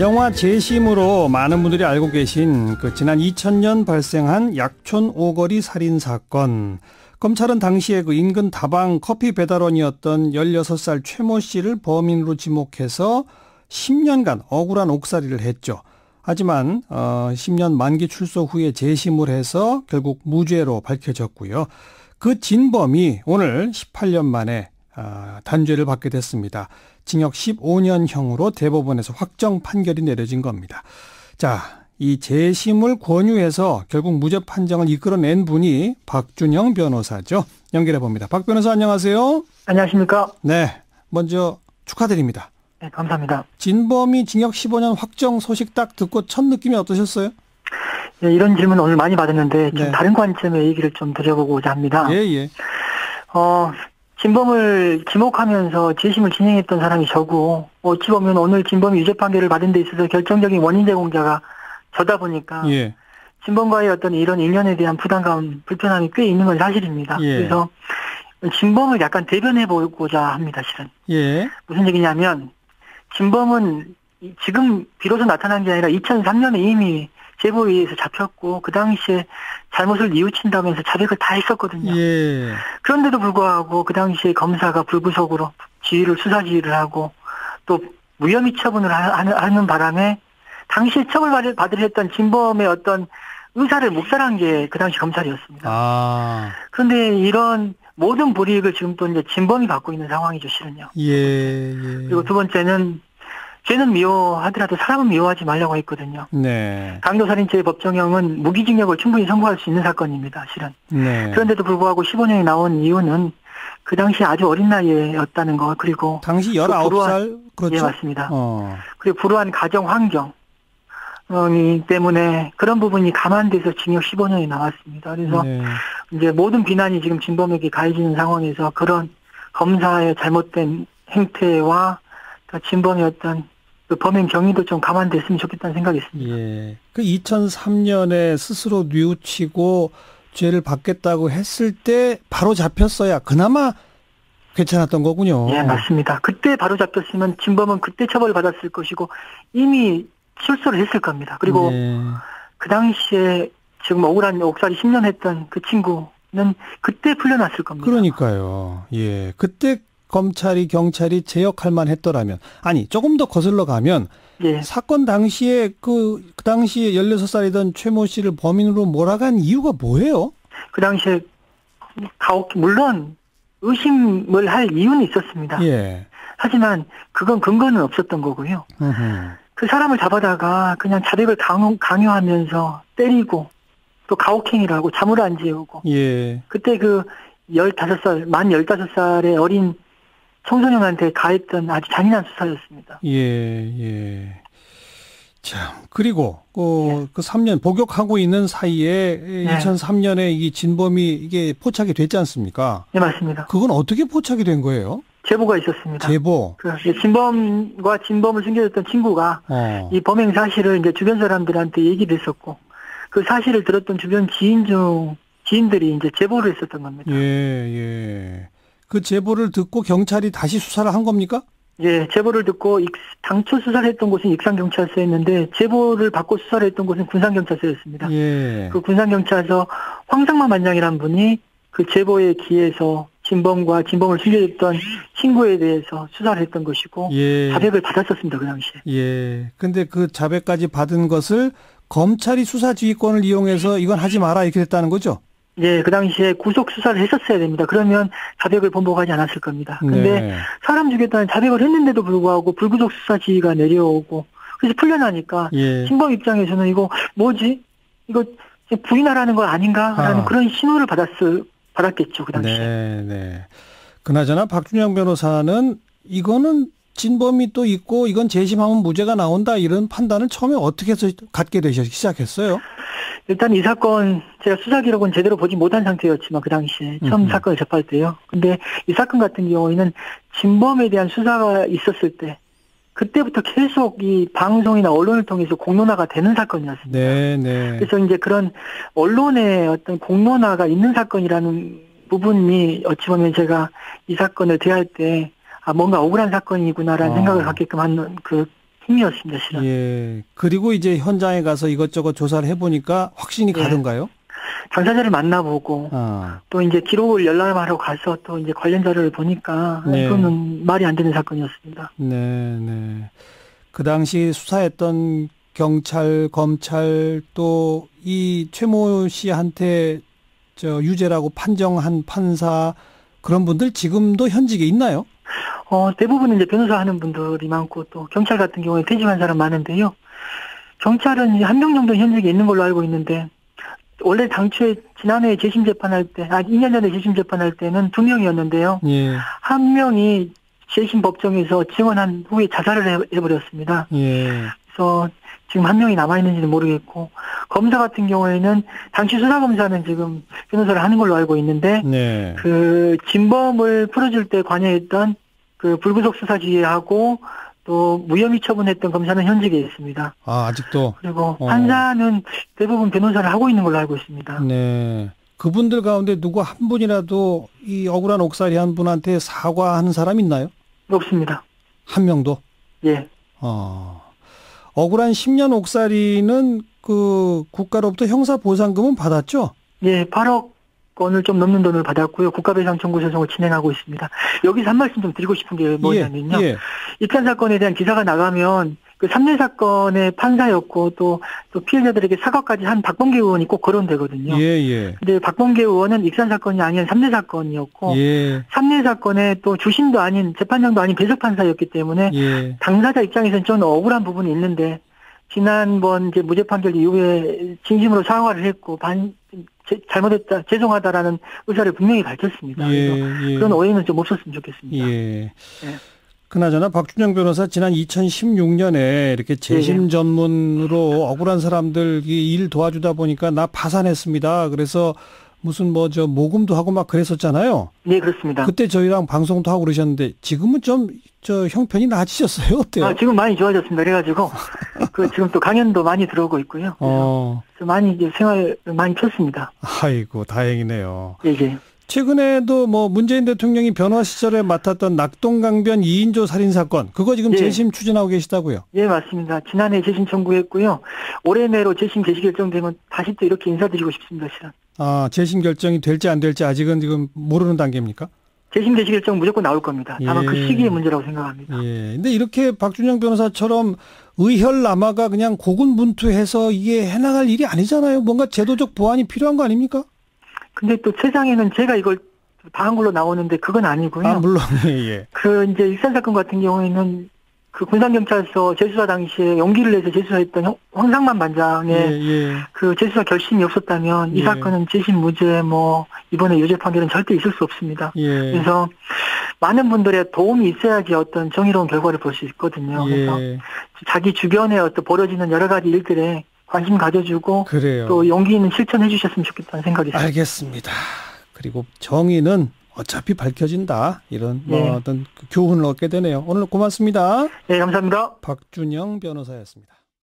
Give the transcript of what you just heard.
영화 재심으로 많은 분들이 알고 계신 그 지난 2000년 발생한 약촌 오거리 살인 사건. 검찰은 당시에 그 인근 다방 커피 배달원이었던 16살 최모 씨를 범인으로 지목해서 10년간 억울한 옥살이를 했죠. 하지만 10년 만기 출소 후에 재심을 해서 결국 무죄로 밝혀졌고요. 그 진범이 오늘 18년 만에 단죄를 받게 됐습니다. 징역 15년형으로 대법원에서 확정 판결이 내려진 겁니다. 자, 이 재심을 권유해서 결국 무죄 판정을 이끌어낸 분이 박준영 변호사죠. 연결해 봅니다. 박 변호사 안녕하세요. 안녕하십니까? 네, 먼저 축하드립니다. 네, 감사합니다. 진범이 징역 15년 확정 소식 딱 듣고 첫 느낌이 어떠셨어요? 네, 이런 질문 오늘 많이 받았는데 좀 네. 다른 관점의 얘기를 좀 드려보고자 합니다. 예. 진범을 지목하면서 재심을 진행했던 사람이 저고, 어찌 보면 오늘 진범이 유죄 판결을 받은 데 있어서 결정적인 원인 제공자가 저다 보니까 예. 진범과의 어떤 이런 일련에 대한 부담감, 불편함이 꽤 있는 건 사실입니다. 예. 그래서 진범을 약간 대변해보고자 합니다, 실은. 예. 무슨 얘기냐면, 진범은 지금 비로소 나타난 게 아니라 2003년에 이미 제보에 의해서 잡혔고 그 당시에 잘못을 뉘우친다면서 자백을 다 했었거든요. 예. 그런데도 불구하고 그 당시에 검사가 불구속으로 수사 지휘를 하고 또 무혐의 처분을 하는 바람에 당시에 처벌받으려 했던 진범의 어떤 의사를 묵살한 게 그 당시 검찰이었습니다. 그런데 이런 모든 불이익을 지금 또 이제 진범이 받고 있는 상황이죠, 실은요. 예. 그리고 두 번째는 죄는 미워하더라도 사람은 미워하지 말라고 했거든요. 네. 강도살인죄의 법정형은 무기징역을 충분히 선고할 수 있는 사건입니다, 실은. 네. 그런데도 불구하고 15년이 나온 이유는 그 당시 아주 어린 나이였다는 거, 그리고 당시 19살? 그렇죠. 예, 맞습니다. 그리고 불우한 가정 환경 때문에 그런 부분이 감안돼서 징역 15년이 나왔습니다. 그래서 네. 이제 모든 비난이 지금 진범에게 가해지는 상황에서 그런 검사의 잘못된 행태와 진범의 어떤 그 범행 경위도 좀 감안됐으면 좋겠다는 생각이 있습니다. 예. 그 2003년에 스스로 뉘우치고 죄를 받겠다고 했을 때 바로 잡혔어야 그나마 괜찮았던 거군요. 예, 맞습니다. 그때 바로 잡혔으면 진범은 그때 처벌을 받았을 것이고 이미 출소를 했을 겁니다. 그리고 그 당시에 지금 억울한 옥살이 10년 했던 그 친구는 그때 풀려났을 겁니다. 그러니까요. 예. 그때 검찰이 경찰이 제 역할만 했더라면, 아니 조금 더 거슬러 가면 예. 사건 당시에 그 당시에 16살이던 최모 씨를 범인으로 몰아간 이유가 뭐예요? 그 당시에 물론 의심을 할 이유는 있었습니다. 예. 하지만 그건 근거는 없었던 거고요. 그 사람을 잡아다가 그냥 자백을 강요하면서 때리고 또 가혹행위를 하고 잠을 안 재우고 예. 그때 그 15살, 만 15살의 어린 청소년한테 가했던 아주 잔인한 수사였습니다. 예. 참, 그리고, 그 3년 복역하고 있는 사이에 네. 2003년에 이 진범이 이게 포착이 됐지 않습니까? 네, 맞습니다. 그건 어떻게 포착이 된 거예요? 제보가 있었습니다. 제보. 진범과 진범을 숨겨줬던 친구가 이 범행 사실을 이제 주변 사람들한테 얘기를 했었고 그 사실을 들었던 주변 지인들이 이제 제보를 했었던 겁니다. 예. 그 제보를 듣고 경찰이 다시 수사를 한 겁니까? 예, 제보를 듣고 당초 수사를 했던 곳은 익산경찰서였는데 제보를 받고 수사를 했던 곳은 군산경찰서였습니다. 예. 그 군산경찰서 황상만 반장이라는 분이 그 제보에 기해서 진범과 진범을 숨겨줬던 친구에 대해서 수사를 했던 것이고 자백을 받았었습니다, 그 당시에. 예. 근데 그 자백까지 받은 것을 검찰이 수사 지휘권을 이용해서 이건 하지 마라 이렇게 됐다는 거죠? 예, 그 당시에 구속 수사를 했었어야 됩니다. 그러면 자백을 번복하지 않았을 겁니다. 근데 사람 죽였다는 자백을 했는데도 불구하고 불구속 수사 지휘가 내려오고 그래서 풀려나니까 진범 입장에서는 이거 뭐지? 이거 부인하라는 거 아닌가라는 그런 신호를 받았겠죠, 그 당시에. 네. 그나저나 박준영 변호사는 이거는 진범이 또 있고 이건 재심하면 무죄가 나온다 이런 판단을 처음에 어떻게 해서 갖게 시작했어요? 일단 이 사건 제가 수사 기록은 제대로 보지 못한 상태였지만 그 당시에 처음 사건을 접할 때요. 근데 이 사건 같은 경우에는 진범에 대한 수사가 있었을 때 그때부터 계속 이 방송이나 언론을 통해서 공론화가 되는 사건이었습니다. 네. 그래서 이제 그런 언론의 어떤 공론화가 있는 사건이라는 부분이 어찌 보면 제가 이 사건을 대할 때 뭔가 억울한 사건이구나라는 생각을 갖게끔 한 그 힘이었습니다, 실은. 예. 그리고 이제 현장에 가서 이것저것 조사를 해보니까 확신이 예. 가던가요? 당사자를 만나보고, 아. 또 이제 기록을 열람하러 가서 또 이제 관련 자료를 보니까, 네. 이거는 말이 안 되는 사건이었습니다. 네, 네. 그 당시 수사했던 경찰, 검찰 또 이 최모 씨한테 유죄라고 판정한 판사 그런 분들 지금도 현직에 있나요? 대부분은 이제 변호사 하는 분들이 많고 또 경찰 같은 경우에 퇴직한 사람 많은데요. 경찰은 이제 한 명 정도 현직에 있는 걸로 알고 있는데 원래 당초에 지난해 재심 재판할 때, 2년 전에 재심 재판할 때는 2명이었는데요. 예. 한 명이 재심 법정에서 증언한 후에 자살을 해버렸습니다. 예. 그래서 지금 한 명이 남아있는지는 모르겠고, 검사 같은 경우에는 당시 수사검사는 지금 변호사를 하는 걸로 알고 있는데, 네. 그 진범을 풀어줄 때 관여했던 그 불구속 수사지휘하고 또 무혐의 처분했던 검사는 현직에 있습니다. 아, 아직도? 그리고 판사는 대부분 변호사를 하고 있는 걸로 알고 있습니다. 네. 그분들 가운데 누구 한 분이라도 이 억울한 옥살이 한 분한테 사과하는 사람 있나요? 없습니다. 한 명도? 예. 억울한 10년 옥살이는 그 국가로부터 형사보상금은 받았죠? 예, 8억 원을 좀 넘는 돈을 받았고요. 국가배상 청구 소송을 진행하고 있습니다. 여기서 한 말씀 좀 드리고 싶은 게 뭐냐면요. 예. 입산 사건에 대한 기사가 나가면 그 3례 사건의 판사였고 또 피해자들에게 사과까지 한 박범계 의원이 꼭 거론되거든요. 예. 근데 박범계 의원은 익산 사건이 아닌 3례 사건이었고, 예. 3례 사건에 또 주심도 아닌 재판장도 아닌 배석 판사였기 때문에 예. 당사자 입장에서는 좀 억울한 부분이 있는데 지난번 이제 무죄 판결 이후에 진심으로 사과를 했고 잘못했다, 죄송하다라는 의사를 분명히 밝혔습니다. 그래서 그런 오해는 좀 없었으면 좋겠습니다. 예. 그나저나 박준영 변호사 지난 2016년에 이렇게 재심 전문으로 억울한 사람들 일 도와주다 보니까 나 파산했습니다. 그래서 무슨 모금도 하고 막 그랬었잖아요. 네, 그렇습니다. 그때 저희랑 방송도 하고 그러셨는데 지금은 좀 형편이 나아지셨어요? 어때요? 지금 많이 좋아졌습니다. 그래가지고 지금 또 강연도 많이 들어오고 있고요. 그래서 많이 이제 생활을 많이 폈습니다. 아이고, 다행이네요. 예. 최근에도 문재인 대통령이 변호사 시절에 맡았던 낙동강변 2인조 살인사건, 그거 지금 재심 추진하고 계시다고요? 예, 맞습니다. 지난해 재심 청구했고요. 올해 내로 재심 개시 결정되면 다시 또 이렇게 인사드리고 싶습니다, 실은. 재심 결정이 될지 안 될지 아직은 지금 모르는 단계입니까? 재심 개시 결정 무조건 나올 겁니다. 다만 그 시기의 문제라고 생각합니다. 근데 이렇게 박준영 변호사처럼 의혈남아가 그냥 고군분투해서 이게 해나갈 일이 아니잖아요. 뭔가 제도적 보완이 필요한 거 아닙니까? 근데 또 세상에는 제가 이걸 당한 걸로 나오는데 그건 아니고요. 물론, 예. 이제 익산 사건 같은 경우에는 그 군산경찰서 재수사 당시에 용기를 내서 재수사했던 황상만 반장의 그 재수사 결심이 없었다면 이 사건은 재심 무죄 이번에 유죄 판결은 절대 있을 수 없습니다. 그래서 많은 분들의 도움이 있어야지 어떤 정의로운 결과를 볼 수 있거든요. 그래서 자기 주변에 벌어지는 여러 가지 일들에 관심 가져주고 그래요. 또 용기 있는 실천해 주셨으면 좋겠다는 생각이 있습니다. 알겠습니다. 그리고 정의는 어차피 밝혀진다. 이런 어떤 교훈을 얻게 되네요. 오늘 고맙습니다. 네, 감사합니다. 박준영 변호사였습니다.